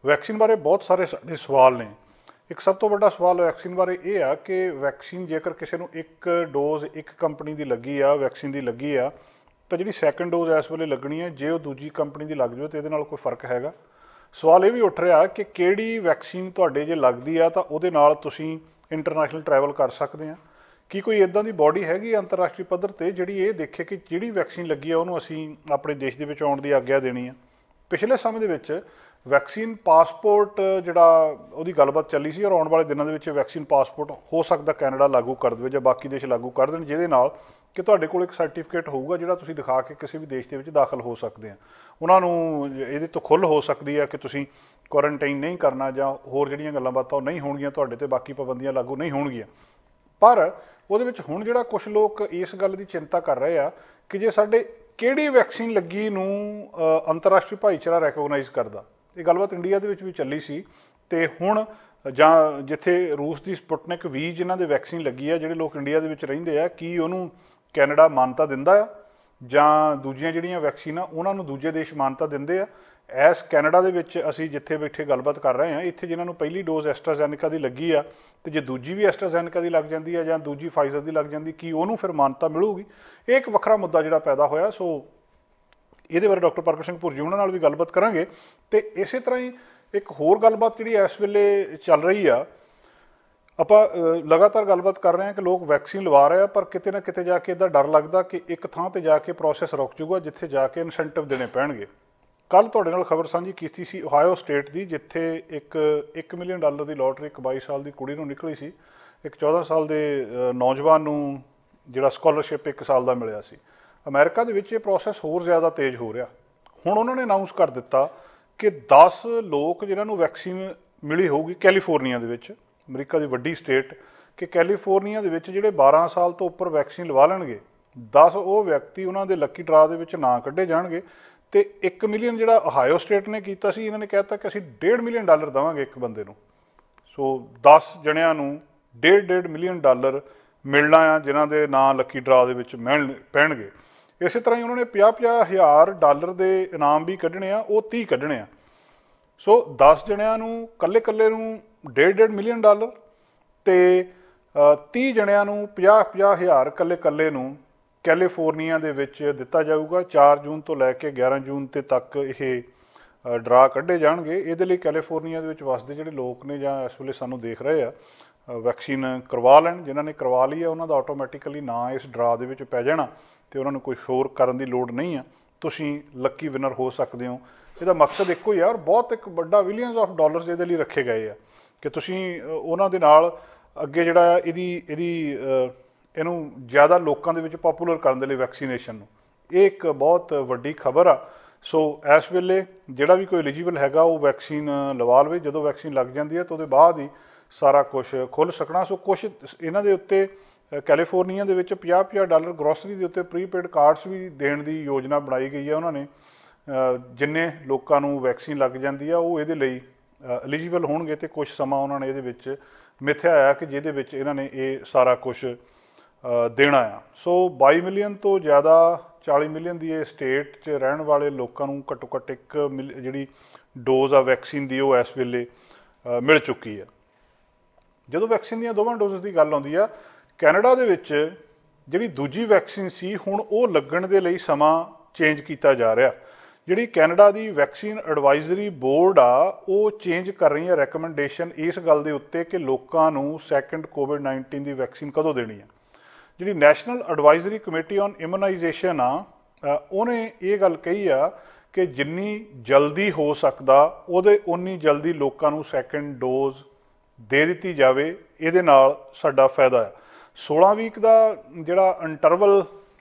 Vaccine बारे बहुत सारे साडे सवाल ने। एक सब तो बड़ा सवाल वैक्सीन बारे ये आ कि वैक्सीन जेकर किसी को एक डोज एक कंपनी की लगी आ वैक्सीन की लगी आ तो जी सैकेंड डोज इस वेले लगनी है, जे वो दूजी कंपनी की लग जाए तो ये कोई फर्क हैगा। सवाल ये भी उठ रहा कि किहड़ी वैक्सीन तुहाडे जे लगदी आ तो उहदे नाल तुसीं इंटरनैशनल ट्रैवल कर सकते हैं। कि कोई इदां दी बॉडी हैगी अंतरराष्ट्रीय पद्धर ते जिहड़ी ये देखे कि जिहड़ी वैक्सीन लगी आ उहनूं असीं अपने देश दे विच आउण दी आग्या देनी है। पिछले समय दे विच वैक्सीन पासपोर्ट जिहड़ा उहदी गलबात चली सी और आउण वाले दिनां दे विच वैक्सीन पासपोर्ट हो सकदा कैनेडा लागू कर देवे जां बाकी देश लागू कर देण, जिहदे नाल कि तुहाडे कोल एक सर्टिफिकेट होऊगा जिहड़ा तुसीं दिखा के किसी भी देश दे विच दाखल हो सकदे हैं। उहनां नूं इहदे तो खुੱਲ हो सकदी है कि तुसीं क्वारंटाइन नहीं करना जां होर जिहड़ियां गल्लां बातां नहीं होणगीਆਂ तुहाडे ते, बाकी पाबंदियां लागू नहीं होणगीਆਂ। पर ਉਹਦੇ ਵਿੱਚ ਹੁਣ ਜਿਹੜਾ ਕੁਝ ਲੋਕ ਇਸ ਗੱਲ ਦੀ ਚਿੰਤਾ ਕਰ ਰਹੇ ਆ ਕਿ ਜੇ ਸਾਡੇ ਕਿਹੜੀ ਵੈਕਸੀਨ ਲੱਗੀ ਨੂੰ ਅੰਤਰਰਾਸ਼ਟਰੀ ਭਾਈਚਾਰਾ ਰੈਕੋਗਨਾਈਜ਼ ਕਰਦਾ। ਇਹ ਗੱਲਬਾਤ ਇੰਡੀਆ ਦੇ ਵਿੱਚ ਵੀ ਚੱਲੀ ਸੀ ਤੇ ਹੁਣ ਜਾਂ ਜਿੱਥੇ ਰੂਸ ਦੀ ਸਪੁਟਨਿਕ 20 ਜਿਨ੍ਹਾਂ ਦੇ ਵੈਕਸੀਨ ਲੱਗੀ ਆ, ਜਿਹੜੇ ਲੋਕ ਇੰਡੀਆ ਦੇ ਵਿੱਚ ਰਹਿੰਦੇ ਆ, ਕੀ ਉਹਨੂੰ ਕੈਨੇਡਾ ਮਾਨਤਾ ਦਿੰਦਾ ਆ ਜਾਂ ਦੂਜੀਆਂ ਜਿਹੜੀਆਂ ਵੈਕਸੀਨ ਆ ਉਹਨਾਂ ਨੂੰ ਦੂਜੇ ਦੇਸ਼ ਮਾਨਤਾ ਦਿੰਦੇ ਆ। ਇਸ ਕੈਨੇਡਾ ਦੇ ਵਿੱਚ ਅਸੀਂ ਜਿੱਥੇ ਬੈਠੇ ਗੱਲਬਾਤ ਕਰ ਰਹੇ ਹਾਂ, ਇੱਥੇ ਜਿਨ੍ਹਾਂ ਨੂੰ ਪਹਿਲੀ ਡੋਜ਼ ਐਸਟਰਾਜ਼ੈਨੇਕਾ ਦੀ ਲੱਗੀ ਆ ਤੇ ਜੇ ਦੂਜੀ ਵੀ ਐਸਟਰਾਜ਼ੈਨੇਕਾ ਦੀ ਲੱਗ ਜਾਂਦੀ ਆ ਜਾਂ ਦੂਜੀ ਫਾਈਜ਼ਰ ਦੀ ਲੱਗ ਜਾਂਦੀ, ਕੀ ਉਹਨੂੰ ਫਿਰ ਮਾਨਤਾ ਮਿਲੂਗੀ? ਇਹ ਇੱਕ ਵੱਖਰਾ ਮੁੱਦਾ ਜਿਹੜਾ ਪੈਦਾ ਹੋਇਆ। ਸੋ ਇਹਦੇ ਬਾਰੇ ਡਾਕਟਰ ਪ੍ਰਗਟ ਸਿੰਘ ਭੁਰਜੀ ਉਹਨਾਂ ਨਾਲ ਵੀ ਗੱਲਬਾਤ ਕਰਾਂਗੇ। ਤੇ ਇਸੇ ਤਰ੍ਹਾਂ ਹੀ ਇੱਕ ਹੋਰ ਗੱਲਬਾਤ ਜਿਹੜੀ ਇਸ ਵੇਲੇ ਚੱਲ ਰਹੀ ਆ, ਆਪਾਂ ਲਗਾਤਾਰ ਗੱਲਬਾਤ ਕਰ ਰਹੇ ਹਾਂ ਕਿ ਲੋਕ ਵੈਕਸੀਨ ਲਵਾ ਰਹੇ ਆ, ਪਰ ਕਿਤੇ ਨਾ ਕਿਤੇ ਜਾ ਕੇ ਇੱਦਾਂ ਡਰ ਲੱਗਦਾ ਕਿ ਇੱਕ ਥਾਂ 'ਤੇ ਜਾ ਕੇ ਪ੍ਰੋਸੈਸ ਰੁਕ ਜੂਗਾ ਜਿੱਥੇ ਜਾ ਕੇ ਇਨਸੈਂਟਿਵ ਦੇਣੇ ਪੈਣਗੇ। ਕੱਲ੍ਹ ਤੁਹਾਡੇ ਨਾਲ ਖਬਰ ਸਾਂਝੀ ਕੀਤੀ ਸੀ ਓਹਾਇਓ ਸਟੇਟ ਦੀ, ਜਿੱਥੇ $1 ਮਿਲੀਅਨ ਦੀ ਲੋਟਰੀ ਇੱਕ 22 ਸਾਲ ਦੀ ਕੁੜੀ ਨੂੰ ਨਿਕਲੀ ਸੀ। ਇੱਕ 14 ਸਾਲ ਦੇ ਨੌਜਵਾਨ ਨੂੰ ਜਿਹੜਾ ਸਕਾਲਰਸ਼ਿਪ 1 ਸਾਲ ਦਾ ਮਿਲਿਆ ਸੀ। ਅਮਰੀਕਾ ਦੇ ਵਿੱਚ ਇਹ ਪ੍ਰੋਸੈਸ ਹੋਰ ਜ਼ਿਆਦਾ ਤੇਜ਼ ਹੋ ਰਿਹਾ। ਹੁਣ ਉਹਨਾਂ ਨੇ ਅਨਾਊਂਸ ਕਰ ਦਿੱਤਾ ਕਿ 10 ਲੋਕ ਜਿਨ੍ਹਾਂ ਨੂੰ ਵੈਕਸੀਨ ਮਿਲੀ ਹੋਊਗੀ ਕੈਲੀਫੋਰਨੀਆ ਦੇ ਵਿੱਚ, ਅਮਰੀਕਾ ਦੀ ਵੱਡੀ ਸਟੇਟ, ਕਿ ਕੈਲੀਫੋਰਨੀਆ ਦੇ ਵਿੱਚ ਜਿਹੜੇ 12 ਸਾਲ ਤੋਂ ਉੱਪਰ ਵੈਕਸੀਨ ਲਵਾ ਲੈਣਗੇ, 10 ਉਹ ਵਿਅਕਤੀ ਉਹਨਾਂ ਦੇ ਲੱਕੀ ਡਰਾ ਦੇ ਵਿੱਚ ਨਾਂ ਕੱਢੇ ਜਾਣਗੇ। ਤੇ 1 ਮਿਲੀਅਨ ਜਿਹੜਾ ਓਹਾਇਓ ਸਟੇਟ ਨੇ ਕੀਤਾ ਸੀ, ਇਹਨਾਂ ਨੇ ਕਹਿ ਦਿੱਤਾ ਕਿ ਅਸੀਂ $1.5 ਮਿਲੀਅਨ ਦੇਵਾਂਗੇ ਇੱਕ ਬੰਦੇ ਨੂੰ। ਸੋ 10 ਜਣਿਆਂ ਨੂੰ $1.5 ਮਿਲੀਅਨ ਮਿਲਣਾ ਆ ਜਿਨ੍ਹਾਂ ਦੇ ਨਾਂ ਲੱਕੀ ਡਰਾ ਦੇ ਵਿੱਚ ਪੈਣਗੇ। ਇਸੇ ਤਰ੍ਹਾਂ ਹੀ ਉਹਨਾਂ ਨੇ $50,000 ਦੇ ਇਨਾਮ ਵੀ ਕੱਢਣੇ ਆ, ਉਹ 30 ਕੱਢਣੇ ਆ। ਸੋ 10 ਜਣਿਆਂ ਨੂੰ ਇਕੱਲੇ ਨੂੰ $1.5 ਮਿਲੀਅਨ ਤੇ 30 ਜਣਿਆਂ ਨੂੰ 50,000 ਇਕੱਲੇ ਨੂੰ ਕੈਲੀਫੋਰਨੀਆ ਦੇ ਵਿੱਚ ਦਿੱਤਾ ਜਾਊਗਾ। 4 ਜੂਨ ਤੋਂ ਲੈ ਕੇ 11 ਜੂਨ ਤੱਕ ਇਹ ਡਰਾ ਕੱਢੇ ਜਾਣਗੇ। ਇਹਦੇ ਲਈ ਕੈਲੀਫੋਰਨੀਆ ਦੇ ਵਿੱਚ ਵਸਦੇ ਜਿਹੜੇ ਲੋਕ ਨੇ ਜਾਂ ਇਸ ਵੇਲੇ ਸਾਨੂੰ ਦੇਖ ਰਹੇ ਆ, ਵੈਕਸੀਨ ਕਰਵਾ ਲੈਣ। ਜਿਨ੍ਹਾਂ ਨੇ ਕਰਵਾ ਲਈ ਆ ਉਹਨਾਂ ਦਾ ਆਟੋਮੈਟਿਕਲੀ ਨਾਂ ਇਸ ਡਰਾ ਦੇ ਵਿੱਚ ਪੈ ਜਾਣਾ ਤੇ ਉਹਨਾਂ ਨੂੰ ਕੋਈ ਸ਼ੋਰ ਕਰਨ ਦੀ ਲੋੜ ਨਹੀਂ ਆ। ਤੁਸੀਂ ਲੱਕੀ ਵਿਨਰ ਹੋ ਸਕਦੇ ਹੋ। ਇਹਦਾ ਮਕਸਦ ਇੱਕੋ ਹੀ ਆ ਔਰ ਬਹੁਤ ਇੱਕ ਵੱਡਾ $ਬਿਲੀਅਨਸ ਆਫ ਡਾਲਰਸ ਇਹਦੇ ਲਈ ਰੱਖੇ ਗਏ ਆ ਕਿ ਤੁਸੀਂ ਉਹਨਾਂ ਦੇ ਨਾਲ ਅੱਗੇ ਜਿਹੜਾ ਇਹਨੂੰ ਜ਼ਿਆਦਾ ਲੋਕਾਂ ਦੇ ਵਿੱਚ ਪੋਪੂਲਰ ਕਰਨ ਦੇ ਲਈ ਵੈਕਸੀਨੇਸ਼ਨ ਨੂੰ, ਇਹ ਇੱਕ ਬਹੁਤ ਵੱਡੀ ਖਬਰ ਆ। ਸੋ ਇਸ ਵੇਲੇ ਜਿਹੜਾ ਵੀ ਕੋਈ ਐਲੀਜੀਬਲ ਹੈਗਾ ਉਹ ਵੈਕਸੀਨ ਲਵਾ ਲਵੇ। ਜਦੋਂ ਵੈਕਸੀਨ ਲੱਗ ਜਾਂਦੀ ਹੈ ਤਾਂ ਉਹਦੇ ਬਾਅਦ ਹੀ ਸਾਰਾ ਕੁਛ ਖੁੱਲ੍ਹ ਸਕਣਾ। ਸੋ ਕੁਛ ਇਹਨਾਂ ਦੇ ਉੱਤੇ ਕੈਲੀਫੋਰਨੀਆ ਦੇ ਵਿੱਚ $50,000 ਗਰੋਸਰੀ ਦੇ ਉੱਤੇ ਪ੍ਰੀਪੇਡ ਕਾਰਡਸ ਵੀ ਦੇਣ ਦੀ ਯੋਜਨਾ ਬਣਾਈ ਗਈ ਹੈ ਉਹਨਾਂ ਨੇ। ਜਿੰਨੇ ਲੋਕਾਂ ਨੂੰ ਵੈਕਸੀਨ ਲੱਗ ਜਾਂਦੀ ਆ ਉਹ ਇਹਦੇ ਲਈ ਐਲੀਜੀਬਲ ਹੋਣਗੇ ਤੇ ਕੁਛ ਸਮਾਂ ਉਹਨਾਂ ਨੇ ਇਹਦੇ ਵਿੱਚ ਮਿਥਿਆ ਆ ਕਿ ਜਿਹਦੇ ਵਿੱਚ ਇਹਨਾਂ ਨੇ ਇਹ ਸਾਰਾ ਕੁਛ ਦੇਣਾ ਆ। ਸੋ 22 ਮਿਲੀਅਨ ਤੋਂ ਜ਼ਿਆਦਾ 40 ਮਿਲੀਅਨ ਦੀ ਇਹ ਸਟੇਟ 'ਚ ਰਹਿਣ ਵਾਲੇ ਲੋਕਾਂ ਨੂੰ ਘੱਟੋ ਘੱਟ ਜਿਹੜੀ ਡੋਜ਼ ਆ ਵੈਕਸੀਨ ਦੀ ਉਹ ਇਸ ਵੇਲੇ ਮਿਲ ਚੁੱਕੀ ਹੈ। ਜਦੋਂ ਵੈਕਸੀਨ ਦੀਆਂ ਦੋਵਾਂ ਡੋਜ਼ਸ ਦੀ ਗੱਲ ਆਉਂਦੀ ਆ, ਕੈਨੇਡਾ ਦੇ ਵਿੱਚ ਜਿਹੜੀ ਦੂਜੀ ਵੈਕਸੀਨ ਸੀ ਹੁਣ ਉਹ ਲੱਗਣ ਦੇ ਲਈ ਸਮਾਂ ਚੇਂਜ ਕੀਤਾ ਜਾ ਰਿਹਾ। ਜਿਹੜੀ ਕੈਨੇਡਾ ਦੀ ਵੈਕਸੀਨ ਐਡਵਾਈਜ਼ਰੀ ਬੋਰਡ ਆ ਉਹ ਚੇਂਜ ਕਰ ਰਹੀ ਹੈ ਰੈਕਮੈਂਡੇਸ਼ਨ ਇਸ ਗੱਲ ਦੇ ਉੱਤੇ ਕਿ ਲੋਕਾਂ ਨੂੰ ਸੈਕੰਡ ਕੋਵਿਡ-19 ਦੀ ਵੈਕਸੀਨ ਕਦੋਂ ਦੇਣੀ ਆ। ਜਿਹੜੀ ਨੈਸ਼ਨਲ ਐਡਵਾਈਜ਼ਰੀ ਕਮੇਟੀ ਔਨ ਇਮੂਨਾਈਜੇਸ਼ਨ ਆ ਉਹਨੇ ਇਹ ਗੱਲ ਕਹੀ ਆ ਕਿ ਜਿੰਨੀ ਜਲਦੀ ਹੋ ਸਕਦਾ ਉਨੀ ਜਲਦੀ ਲੋਕਾਂ ਨੂੰ ਸੈਕੰਡ ਡੋਜ਼ ਦੇ ਦਿੱਤੀ ਜਾਵੇ। ਇਹਦੇ ਨਾਲ ਸਾਡਾ ਫਾਇਦਾ ਆ। 16 ਵੀਕ ਦਾ ਜਿਹੜਾ ਇੰਟਰਵਲ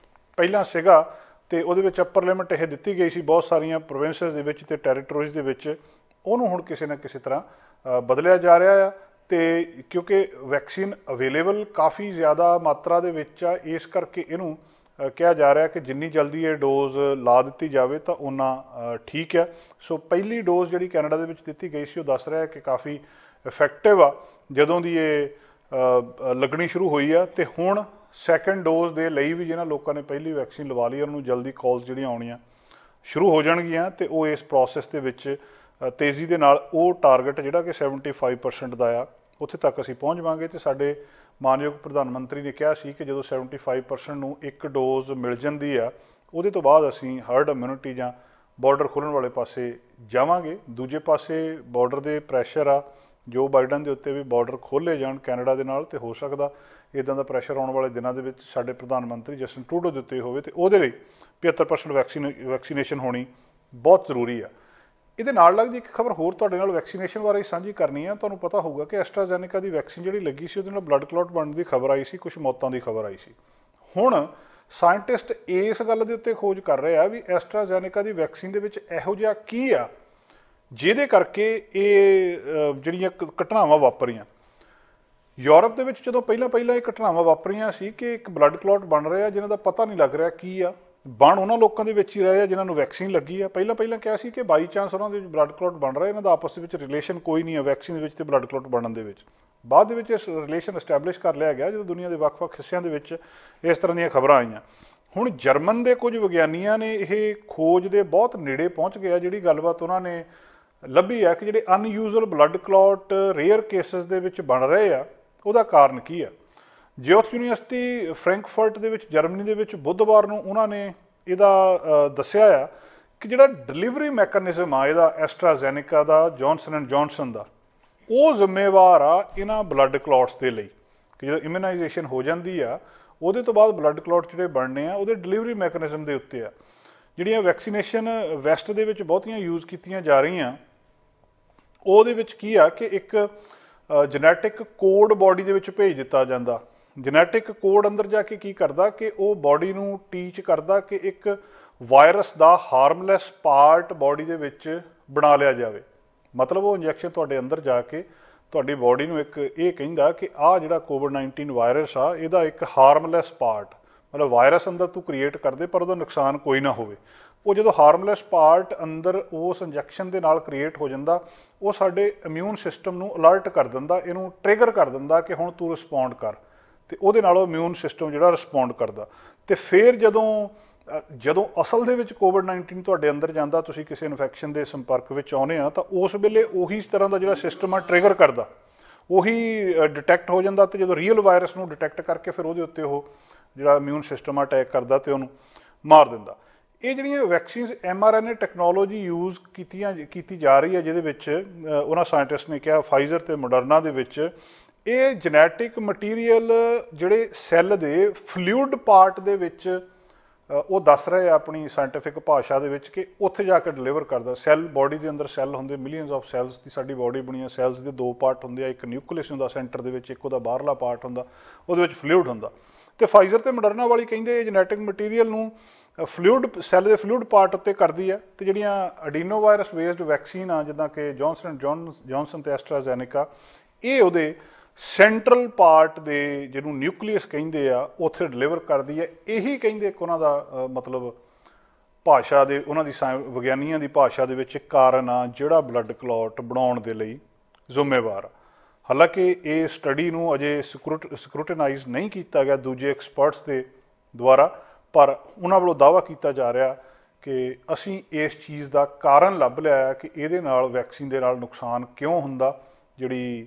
ਪਹਿਲਾਂ ਸੀਗਾ ਤੇ ਉਹਦੇ ਵਿੱਚ ਅੱਪਰ ਲਿਮਿਟ ਇਹ ਦਿੱਤੀ ਗਈ ਸੀ ਬਹੁਤ ਸਾਰੀਆਂ ਪ੍ਰੋਵਿੰਸਸ ਦੇ ਵਿੱਚ ਤੇ ਟੈਰੀਟੋਰੀਜ਼ ਦੇ ਵਿੱਚ, ਉਹਨੂੰ ਹੁਣ ਕਿਸੇ ਨਾ ਕਿਸੇ ਤਰ੍ਹਾਂ ਬਦਲਿਆ ਜਾ ਰਿਹਾ ਆ। ਤੇ ਕਿਉਂਕਿ ਵੈਕਸੀਨ ਅਵੇਲੇਬਲ ਕਾਫੀ ਜ਼ਿਆਦਾ ਮਾਤਰਾ ਦੇ ਵਿੱਚ ਆ, ਇਸ ਕਰਕੇ ਇਹਨੂੰ ਕਿਹਾ ਜਾ ਰਿਹਾ ਕਿ ਜਿੰਨੀ ਜਲਦੀ ਇਹ ਡੋਜ਼ ਲਾ ਦਿੱਤੀ ਜਾਵੇ ਤਾਂ ਓਨਾ ਠੀਕ ਹੈ। ਸੋ ਪਹਿਲੀ ਡੋਜ਼ ਜਿਹੜੀ ਕੈਨੇਡਾ ਦੇ ਵਿੱਚ ਦਿੱਤੀ ਗਈ ਸੀ ਉਹ ਦੱਸ ਰਿਹਾ ਕਿ ਕਾਫੀ ਇਫੈਕਟਿਵ ਆ ਜਦੋਂ ਦੀ ਇਹ ਲੱਗਣੀ ਸ਼ੁਰੂ ਹੋਈ ਆ। ਤੇ ਹੁਣ ਸੈਕੰਡ ਡੋਜ਼ ਦੇ ਲਈ ਵੀ ਜਿਹਨਾਂ ਲੋਕਾਂ ਨੇ ਪਹਿਲੀ ਵੈਕਸੀਨ ਲਵਾ ਲਈ ਉਹਨੂੰ ਜਲਦੀ ਕਾਲਸ ਜਿਹੜੀਆਂ ਆਉਣੀਆਂ ਸ਼ੁਰੂ ਹੋ ਜਾਣਗੀਆਂ ਤੇ ਉਹ ਇਸ ਪ੍ਰੋਸੈਸ ਦੇ ਵਿੱਚ ਤੇਜ਼ੀ ਦੇ ਨਾਲ ਉਹ ਟਾਰਗੇਟ ਜਿਹੜਾ ਕਿ 75% ਦਾ ਆ ਉੱਥੇ ਤੱਕ ਅਸੀਂ ਪਹੁੰਚ ਜਾਵਾਂਗੇ। ਤੇ ਸਾਡੇ ਮਾਨਯੋਗ ਪ੍ਰਧਾਨ ਮੰਤਰੀ ਨੇ ਕਿਹਾ ਸੀ ਕਿ ਜਦੋਂ 75% ਨੂੰ ਇੱਕ ਡੋਜ਼ ਮਿਲ ਜਾਂਦੀ ਆ ਉਹਦੇ ਤੋਂ ਬਾਅਦ ਅਸੀਂ ਹਰਡ ਇਮਿਊਨਿਟੀ ਜਾਂ ਬਾਰਡਰ ਖੋਲ੍ਹਣ ਵਾਲੇ ਪਾਸੇ ਜਾਵਾਂਗੇ। ਦੂਜੇ ਪਾਸੇ ਬਾਰਡਰ ਦੇ ਪ੍ਰੈਸ਼ਰ ਆ ਜੋ ਬਾਈਡਨ ਦੇ ਉੱਤੇ ਵੀ ਬਾਰਡਰ ਖੋਲ੍ਹੇ ਜਾਣ ਕੈਨੇਡਾ ਦੇ ਨਾਲ, ਤੇ ਹੋ ਸਕਦਾ ਇੱਦਾਂ ਦਾ ਪ੍ਰੈਸ਼ਰ ਆਉਣ ਵਾਲੇ ਦਿਨਾਂ ਦੇ ਵਿੱਚ ਸਾਡੇ ਪ੍ਰਧਾਨ ਮੰਤਰੀ ਜਸਟਿਨ ਟਰੂਡੋ ਦੇ ਉੱਤੇ ਹੋਵੇ, ਤੇ ਉਹਦੇ ਲਈ 75% ਵੈਕਸੀਨੇਸ਼ਨ ਹੋਣੀ ਬਹੁਤ ਜ਼ਰੂਰੀ ਆ। ਇਹਦੇ ਨਾਲ ਲੱਗਦੀ ਇੱਕ ਖਬਰ ਹੋਰ ਤੁਹਾਡੇ ਨਾਲ ਵੈਕਸੀਨੇਸ਼ਨ ਬਾਰੇ ਸਾਂਝੀ ਕਰਨੀ ਆ। ਤੁਹਾਨੂੰ ਪਤਾ ਹੋਊਗਾ ਕਿ ਐਸਟਰਾਜ਼ੈਨੇਕਾ ਦੀ ਵੈਕਸੀਨ ਜਿਹੜੀ ਲੱਗੀ ਸੀ ਉਹਦੇ ਨਾਲ ਬਲੱਡ ਕਲੌਟ ਬਣਨ ਦੀ ਖਬਰ ਆਈ ਸੀ, ਕੁਝ ਮੌਤਾਂ ਦੀ ਖਬਰ ਆਈ ਸੀ। ਹੁਣ ਸਾਇੰਟਿਸਟ ਇਸ ਗੱਲ ਦੇ ਉੱਤੇ ਖੋਜ ਕਰ ਰਹੇ ਆ ਵੀ ਐਸਟਰਾਜ਼ੈਨੇਕਾ ਦੀ ਵੈਕਸੀਨ ਦੇ ਵਿੱਚ ਇਹੋ ਜਿਹਾ ਕੀ ਆ ਜਿਹਦੇ ਕਰਕੇ ਇਹ ਜਿਹੜੀਆਂ ਘਟਨਾਵਾਂ ਵਾਪਰੀਆਂ। ਯੂਰਪ ਦੇ ਵਿੱਚ ਜਦੋਂ ਪਹਿਲਾਂ ਇਹ ਘਟਨਾਵਾਂ ਵਾਪਰੀਆਂ ਸੀ ਕਿ ਇੱਕ ਬਲੱਡ ਕਲੌਟ ਬਣ ਰਿਹਾ ਜਿਹਨਾਂ ਦਾ ਪਤਾ ਨਹੀਂ ਲੱਗ ਰਿਹਾ ਕੀ ਆ, ਬਣ ਉਹਨਾਂ ਲੋਕਾਂ ਦੇ ਵਿੱਚ ਹੀ ਰਹੇ ਆ ਜਿਨ੍ਹਾਂ ਨੂੰ ਵੈਕਸੀਨ ਲੱਗੀ ਆ। ਪਹਿਲਾਂ ਕਿਹਾ ਸੀ ਕਿ ਬਾਈ ਚਾਂਸ ਉਹਨਾਂ ਦੇ ਵਿੱਚ ਬਲੱਡ ਕਲੌਟ ਬਣ ਰਿਹਾ, ਇਹਨਾਂ ਦਾ ਆਪਸ ਦੇ ਵਿੱਚ ਰਿਲੇਸ਼ਨ ਕੋਈ ਨਹੀਂ ਹੈ ਵੈਕਸੀਨ ਦੇ ਵਿੱਚ ਤੇ ਬਲੱਡ ਕਲੌਟ ਬਣਨ ਦੇ ਵਿੱਚ। ਬਾਅਦ ਦੇ ਵਿੱਚ ਇਸ ਰਿਲੇਸ਼ਨ ਐਸਟੈਬਲਿਸ਼ ਕਰ ਲਿਆ ਗਿਆ ਜਦੋਂ ਦੁਨੀਆ ਦੇ ਵੱਖ-ਵੱਖ ਹਿੱਸਿਆਂ ਦੇ ਵਿੱਚ ਇਸ ਤਰ੍ਹਾਂ ਦੀਆਂ ਖਬਰਾਂ ਆਈਆਂ। ਹੁਣ ਜਰਮਨ ਦੇ ਕੁਝ ਵਿਗਿਆਨੀਆਂ ਨੇ ਇਹ ਖੋਜ ਦੇ ਬਹੁਤ ਨੇੜੇ ਪਹੁੰਚ ਗਿਆ। ਜਿਹੜੀ ਗੱਲਬਾਤ ਉਹਨਾਂ ਨੇ ਲੱਭੀ ਆ ਕਿ ਜਿਹੜੇ ਅਨਯੂਜ਼ੁਅਲ ਬਲੱਡ ਕਲੌਟ ਰੇਅਰ ਕੇਸਿਸ ਦੇ ਵਿੱਚ ਬਣ ਰਹੇ ਆ ਉਹਦਾ ਕਾਰਨ ਕੀ ਆ। ਜਿਓਥ ਯੂਨੀਵਰਸਿਟੀ ਫਰੈਂਕਫਰਟ ਦੇ ਵਿੱਚ ਜਰਮਨੀ ਦੇ ਵਿੱਚ ਬੁੱਧਵਾਰ ਨੂੰ ਉਹਨਾਂ ਨੇ ਇਹਦਾ ਦੱਸਿਆ ਆ ਕਿ ਜਿਹੜਾ ਡਿਲੀਵਰੀ ਮੈਕੈਨਿਜ਼ਮ ਆ ਇਹਦਾ ਐਸਟਰਾਜ਼ੈਨੇਕਾ ਦਾ, ਜੌਨਸਨ ਐਂਡ ਜੌਨਸਨ ਦਾ, ਉਹ ਜ਼ਿੰਮੇਵਾਰ ਆ ਇਹਨਾਂ ਬਲੱਡ ਕਲੌਟਸ ਦੇ ਲਈ ਕਿ ਜਦੋਂ ਇਮਿਊਨਾਈਜੇਸ਼ਨ ਹੋ ਜਾਂਦੀ ਆ ਉਹਦੇ ਤੋਂ ਬਾਅਦ ਬਲੱਡ ਕਲੌਟ ਜਿਹੜੇ ਬਣਨੇ ਆ ਉਹਦੇ ਡਿਲੀਵਰੀ ਮੈਕੈਨਿਜ਼ਮ ਦੇ ਉੱਤੇ ਆ। ਜਿਹੜੀਆਂ ਵੈਕਸੀਨੇਸ਼ਨ ਵੈਸਟ ਦੇ ਵਿੱਚ ਬਹੁਤੀਆਂ ਯੂਜ਼ ਕੀਤੀਆਂ ਜਾ ਰਹੀਆਂ ਉਹਦੇ ਵਿੱਚ ਕੀ ਆ ਕਿ ਇੱਕ ਜੈਨੇਟਿਕ ਕੋਡ ਬਾਡੀ ਦੇ ਵਿੱਚ ਭੇਜ ਦਿੱਤਾ ਜਾਂਦਾ। ਜੈਨੇਟਿਕ ਕੋਡ ਅੰਦਰ ਜਾ ਕੇ ਕੀ ਕਰਦਾ ਕਿ ਉਹ ਬਾਡੀ ਨੂੰ ਟੀਚ ਕਰਦਾ ਕਿ ਇੱਕ ਵਾਇਰਸ ਦਾ ਹਾਰਮਲੈਸ ਪਾਰਟ ਬਾਡੀ ਦੇ ਵਿੱਚ ਬਣਾ ਲਿਆ ਜਾਵੇ। ਮਤਲਬ ਉਹ ਇੰਜੈਕਸ਼ਨ ਤੁਹਾਡੇ ਅੰਦਰ ਜਾ ਕੇ ਤੁਹਾਡੀ ਬਾਡੀ ਨੂੰ ਇੱਕ ਇਹ ਕਹਿੰਦਾ ਕਿ ਆਹ ਜਿਹੜਾ ਕੋਵਿਡ-19 ਵਾਇਰਸ ਆ ਇਹਦਾ ਇੱਕ ਹਾਰਮਲੈਸ ਪਾਰਟ, ਮਤਲਬ ਵਾਇਰਸ ਅੰਦਰ ਤੂੰ ਕ੍ਰੀਏਟ ਕਰਦੇ ਪਰ ਉਹਦਾ ਨੁਕਸਾਨ ਕੋਈ ਨਾ ਹੋਵੇ। ਉਹ ਜਦੋਂ ਹਾਰਮਲੈਸ ਪਾਰਟ ਅੰਦਰ ਉਸ ਇੰਜੈਕਸ਼ਨ ਦੇ ਨਾਲ ਕ੍ਰੀਏਟ ਹੋ ਜਾਂਦਾ ਉਹ ਸਾਡੇ ਇਮਿਊਨ ਸਿਸਟਮ ਨੂੰ ਅਲਰਟ ਕਰ ਦਿੰਦਾ, ਇਹਨੂੰ ਟ੍ਰਿਗਰ ਕਰ ਦਿੰਦਾ ਕਿ ਹੁਣ ਤੂੰ ਰਿਸਪੌਂਡ ਕਰ, ਤੇ ਉਹਦੇ ਨਾਲ ਉਹ ਇਮਿਊਨ ਸਿਸਟਮ ਜਿਹੜਾ ਰਿਸਪੌਂਡ ਕਰਦਾ। ਤੇ ਫਿਰ ਜਦੋਂ ਅਸਲ ਦੇ ਵਿੱਚ ਕੋਵਿਡ-19 ਤੁਹਾਡੇ ਅੰਦਰ ਜਾਂਦਾ, ਤੁਸੀਂ ਕਿਸੇ ਇਨਫੈਕਸ਼ਨ ਦੇ ਸੰਪਰਕ ਵਿੱਚ ਆਉਂਦੇ ਆ ਤਾਂ ਉਸ ਵੇਲੇ ਉਹੀ ਤਰ੍ਹਾਂ ਦਾ ਜਿਹੜਾ ਸਿਸਟਮ ਆ ਟ੍ਰਿਗਰ ਕਰਦਾ, ਉਹੀ ਡਿਟੈਕਟ ਹੋ ਜਾਂਦਾ। ਤੇ ਜਦੋਂ ਰੀਅਲ ਵਾਇਰਸ ਨੂੰ ਡਿਟੈਕਟ ਕਰਕੇ ਫਿਰ ਉਹਦੇ ਉੱਤੇ ਉਹ ਜਿਹੜਾ ਇਮਿਊਨ ਸਿਸਟਮ ਆ ਅਟੈਕ ਕਰਦਾ ਤੇ ਉਹਨੂੰ ਮਾਰ ਦਿੰਦਾ। ਇਹ ਜਿਹੜੀਆਂ ਵੈਕਸੀਨਸ mRNA ਟੈਕਨੋਲੋਜੀ ਯੂਜ਼ ਕੀਤੀ ਜਾ ਰਹੀ ਹੈ ਜਿਹਦੇ ਵਿੱਚ ਉਹਨਾਂ ਸਾਇੰਟਿਸਟ ਨੇ ਕਿਹਾ ਫਾਈਜ਼ਰ ਤੇ ਮੋਡਰਨਾ ਦੇ ਵਿੱਚ ਇਹ ਜੈਨੇਟਿਕ ਮਟੀਰੀਅਲ ਜਿਹੜੇ ਸੈੱਲ ਦੇ ਫਲੂਇਡ ਪਾਰਟ ਦੇ ਵਿੱਚ ਉਹ ਦੱਸ ਰਹੇ ਆ ਆਪਣੀ ਸਾਇੰਟੀਫਿਕ ਭਾਸ਼ਾ ਦੇ ਵਿੱਚ ਕਿ ਉੱਥੇ ਜਾ ਕੇ ਡਿਲੀਵਰ ਕਰਦਾ। ਸੈੱਲ ਬਾਡੀ ਦੇ ਅੰਦਰ ਸੈੱਲ ਹੁੰਦੇ, ਮਿਲੀਅਨਸ ਆਫ ਸੈੱਲਸ ਦੀ ਸਾਡੀ ਬਾਡੀ ਬਣੀ ਆ। ਸੈੱਲਸ ਦੇ ਦੋ ਪਾਰਟ ਹੁੰਦੇ ਆ, ਇੱਕ ਨਿਊਕਲੀਅਸ ਹੁੰਦਾ ਸੈਂਟਰ ਦੇ ਵਿੱਚ, ਇੱਕ ਉਹਦਾ ਬਾਹਰਲਾ ਪਾਰਟ ਹੁੰਦਾ ਉਹਦੇ ਵਿੱਚ ਫਲੂਇਡ ਹੁੰਦਾ। ਤੇ ਫਾਈਜ਼ਰ ਤੇ ਮੋਡਰਨਾ ਵਾਲੀ ਕਹਿੰਦੇ ਇਹ ਜੈਨੇਟਿਕ ਮਟੀਰੀਅਲ ਨੂੰ ਫਲੂਇਡ ਸੈੱਲ ਦੇ ਫਲੂਇਡ ਪਾਰਟ ਉੱਤੇ ਕਰਦੀ ਹੈ। ਤੇ ਜਿਹੜੀਆਂ ਅਡੀਨੋ ਵਾਇਰਸ ਬੇਸਡ ਵੈਕਸੀਨ ਆ ਜਿੱਦਾਂ ਕਿ ਜੌਨਸਨ ਤੇ ਐਸਟਰਾਜ਼ੈਨੇਕਾ, ਇਹ ਉਹਦੇ ਸੈਂਟਰਲ ਪਾਰਟ ਦੇ ਜਿਹਨੂੰ ਨਿਊਕਲੀਅਸ ਕਹਿੰਦੇ ਆ ਉੱਥੇ ਡਿਲੀਵਰ ਕਰਦੀ ਹੈ। ਇਹੀ ਕਹਿੰਦੇ ਇੱਕ ਉਹਨਾਂ ਦਾ ਮਤਲਬ ਭਾਸ਼ਾ ਦੇ ਉਹਨਾਂ ਦੀ ਵਿਗਿਆਨੀਆਂ ਦੀ ਭਾਸ਼ਾ ਦੇ ਵਿੱਚ ਕਾਰਨ ਆ ਜਿਹੜਾ ਬਲੱਡ ਕਲੌਟ ਬਣਾਉਣ ਦੇ ਲਈ ਜ਼ਿੰਮੇਵਾਰ ਆ। ਹਾਲਾਂਕਿ ਇਹ ਸਟੱਡੀ ਨੂੰ ਅਜੇ ਸਕਰੂਟਨਾਈਜ਼ ਨਹੀਂ ਕੀਤਾ ਗਿਆ ਦੂਜੇ ਐਕਸਪਰਟਸ ਦੇ ਦੁਆਰਾ, ਪਰ ਉਹਨਾਂ ਵੱਲੋਂ ਦਾਅਵਾ ਕੀਤਾ ਜਾ ਰਿਹਾ ਕਿ ਅਸੀਂ ਇਸ ਚੀਜ਼ ਦਾ ਕਾਰਨ ਲੱਭ ਲਿਆ ਕਿ ਇਹਦੇ ਨਾਲ ਵੈਕਸੀਨ ਦੇ ਨਾਲ ਨੁਕਸਾਨ ਕਿਉਂ ਹੁੰਦਾ। ਜਿਹੜੀ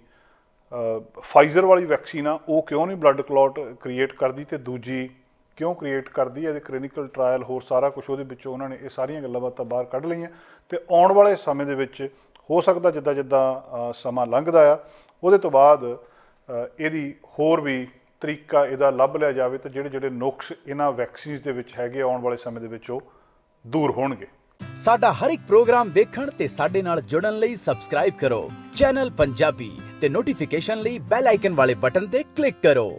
ਫਾਈਜ਼ਰ ਵਾਲੀ ਵੈਕਸੀਨ ਆ ਉਹ ਕਿਉਂ ਨਹੀਂ ਬਲੱਡ ਕਲੌਟ ਕ੍ਰੀਏਟ ਕਰਦੀ ਤੇ ਦੂਜੀ ਕਿਉਂ ਕ੍ਰੀਏਟ ਕਰਦੀ ਹੈ। ਇਹਦੇ ਕਲੀਨਿਕਲ ਟਰਾਇਲ ਹੋਰ ਸਾਰਾ ਕੁਝ ਉਹਦੇ ਵਿੱਚੋਂ ਉਹਨਾਂ ਨੇ ਇਹ ਸਾਰੀਆਂ ਗੱਲਾਂ ਬਾਤਾਂ ਬਾਹਰ ਕੱਢ ਲਈਆਂ। ਤੇ ਆਉਣ ਵਾਲੇ ਸਮੇਂ ਦੇ ਵਿੱਚ ਹੋ ਸਕਦਾ ਜਿੱਦਾਂ ਸਮਾਂ ਲੰਘਦਾ ਆ ਉਹਦੇ ਤੋਂ ਬਾਅਦ ਇਹਦੀ ਹੋਰ ਵੀ ਤਰੀਕਾ ਇਹਦਾ ਲੱਭ ਲਿਆ ਜਾਵੇ ਤੇ ਜਿਹੜੇ ਨੁਕਸ ਇਹਨਾਂ ਵੈਕਸੀਨਸ ਦੇ ਵਿੱਚ ਹੈਗੇ ਆਉਣ ਵਾਲੇ ਸਮੇਂ ਦੇ ਵਿੱਚ ਉਹ ਦੂਰ ਹੋਣਗੇ। ਸਾਡਾ ਹਰ ਇੱਕ ਪ੍ਰੋਗਰਾਮ ਦੇਖਣ ਤੇ ਸਾਡੇ ਨਾਲ ਜੁੜਨ ਲਈ ਸਬਸਕ੍ਰਾਈਬ ਕਰੋ ਚੈਨਲ ਪੰਜਾਬੀ ਤੇ ਨੋਟੀਫਿਕੇਸ਼ਨ ਲਈ ਬੈਲ ਆਈਕਨ ਵਾਲੇ ਬਟਨ ਤੇ ਕਲਿੱਕ ਕਰੋ।